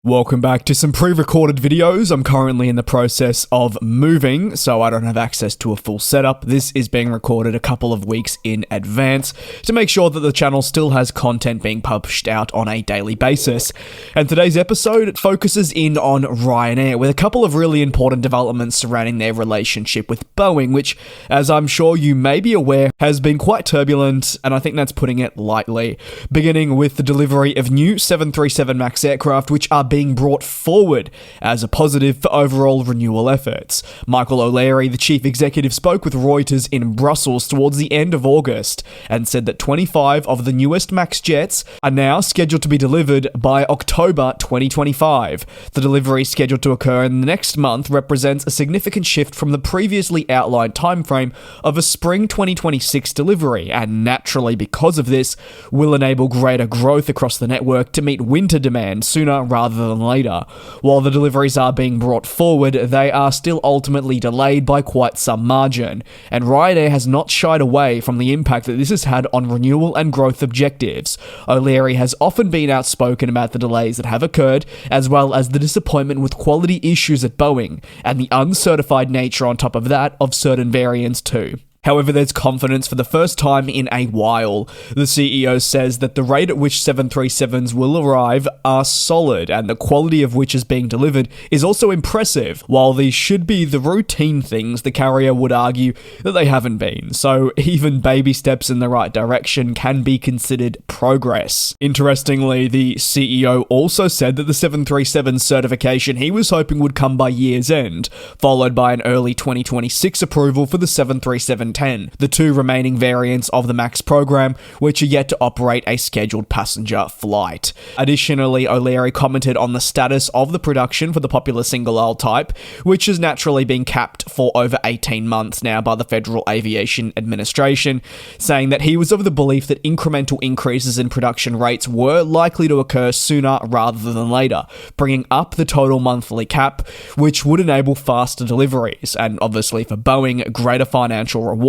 Welcome back to some pre-recorded videos. I'm currently in the process of moving, so I don't have access to a full setup. This is being recorded a couple of weeks in advance to make sure that the channel still has content being published out on a daily basis. And today's episode focuses in on Ryanair, with a couple of really important developments surrounding their relationship with Boeing, which, as I'm sure you may be aware, has been quite turbulent, and I think that's putting it lightly. Beginning with the delivery of new 737 MAX aircraft, which are being brought forward as a positive for overall renewal efforts. Michael O'Leary, the chief executive, spoke with Reuters in Brussels towards the end of August and said that 25 of the newest MAX jets are now scheduled to be delivered by October 2025. The delivery scheduled to occur in the next month represents a significant shift from the previously outlined timeframe of a spring 2026 delivery, and naturally because of this, will enable greater growth across the network to meet winter demand sooner rather than later. While the deliveries are being brought forward, they are still ultimately delayed by quite some margin, and Ryanair has not shied away from the impact that this has had on renewal and growth objectives. O'Leary has often been outspoken about the delays that have occurred, as well as the disappointment with quality issues at Boeing, and the uncertified nature on top of that of certain variants too. However, there's confidence for the first time in a while. The CEO says that the rate at which 737s will arrive are solid, and the quality of which is being delivered is also impressive. While these should be the routine things, the carrier would argue that they haven't been, so even baby steps in the right direction can be considered progress. Interestingly, the CEO also said that the 737 certification he was hoping would come by year's end, followed by an early 2026 approval for the 737-10, the two remaining variants of the MAX program, which are yet to operate a scheduled passenger flight. Additionally, O'Leary commented on the status of the production for the popular single-aisle type, which has naturally been capped for over 18 months now by the Federal Aviation Administration, saying that he was of the belief that incremental increases in production rates were likely to occur sooner rather than later, bringing up the total monthly cap, which would enable faster deliveries, and obviously for Boeing, greater financial reward.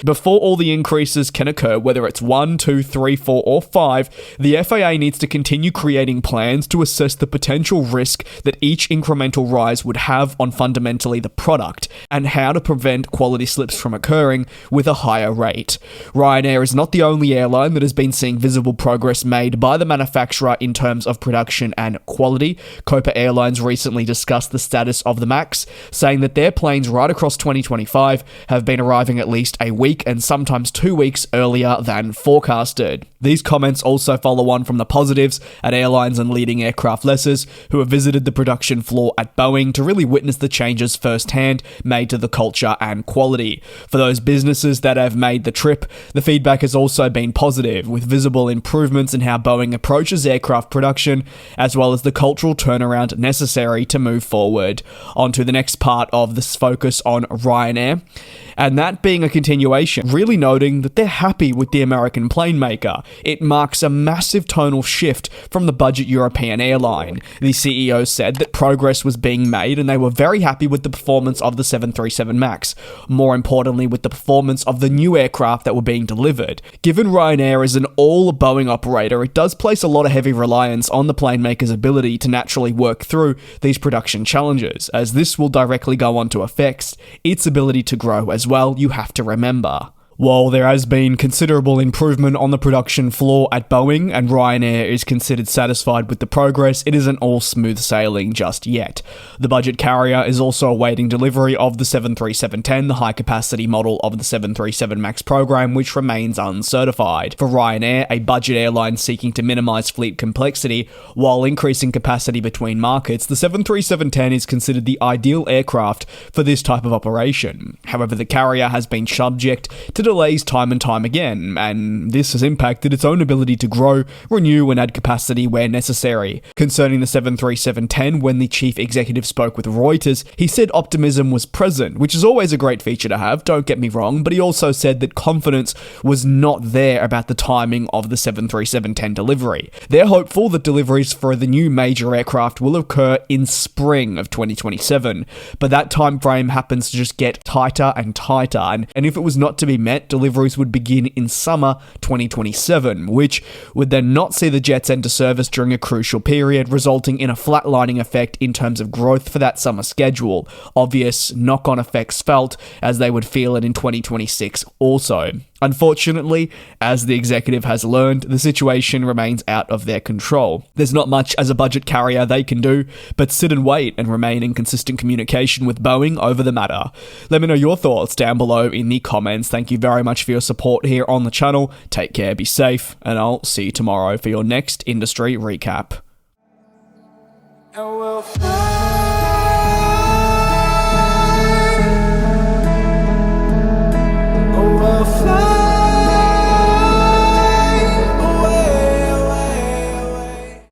Before all the increases can occur, whether it's 1, 2, 3, 4, or 5, the FAA needs to continue creating plans to assess the potential risk that each incremental rise would have on fundamentally the product, and how to prevent quality slips from occurring with a higher rate. Ryanair is not the only airline that has been seeing visible progress made by the manufacturer in terms of production and quality. Copa Airlines recently discussed the status of the MAX, saying that their planes right across 2025 have been arriving at least a week and sometimes 2 weeks earlier than forecasted. These comments also follow on from the positives at airlines and leading aircraft lessors who have visited the production floor at Boeing to really witness the changes firsthand made to the culture and quality. For those businesses that have made the trip, the feedback has also been positive, with visible improvements in how Boeing approaches aircraft production, as well as the cultural turnaround necessary to move forward. On to the next part of this focus on Ryanair, and that being a continuation, really noting that they're happy with the American plane maker. It marks a massive tonal shift from the budget European airline. The CEO said that progress was being made and they were very happy with the performance of the 737 MAX. More importantly, with the performance of the new aircraft that were being delivered. Given Ryanair is an all-Boeing operator, it does place a lot of heavy reliance on the plane maker's ability to naturally work through these production challenges, as this will directly go on to affect its ability to grow as well, you have to remember. While there has been considerable improvement on the production floor at Boeing and Ryanair is considered satisfied with the progress, it isn't all smooth sailing just yet. The budget carrier is also awaiting delivery of the 737-10, the high-capacity model of the 737 MAX program, which remains uncertified. For Ryanair, a budget airline seeking to minimize fleet complexity while increasing capacity between markets, the 737-10 is considered the ideal aircraft for this type of operation. However, the carrier has been subject to delays time and time again, and this has impacted its own ability to grow, renew, and add capacity where necessary. Concerning the 737-10, when the chief executive spoke with Reuters, he said optimism was present, which is always a great feature to have, don't get me wrong, but he also said that confidence was not there about the timing of the 737-10 delivery. They're hopeful that deliveries for the new major aircraft will occur in spring of 2027, but that time frame happens to just get tighter and tighter, and if it was not to be met, meant deliveries would begin in summer 2027, which would then not see the jets enter service during a crucial period, resulting in a flatlining effect in terms of growth for that summer schedule. Obvious knock-on effects felt, as they would feel it in 2026 also. Unfortunately, as the executive has learned, the situation remains out of their control. There's not much as a budget carrier they can do, but sit and wait and remain in consistent communication with Boeing over the matter. Let me know your thoughts down below in the comments. Thank you very much for your support here on the channel. Take care, be safe, and I'll see you tomorrow for your next industry recap.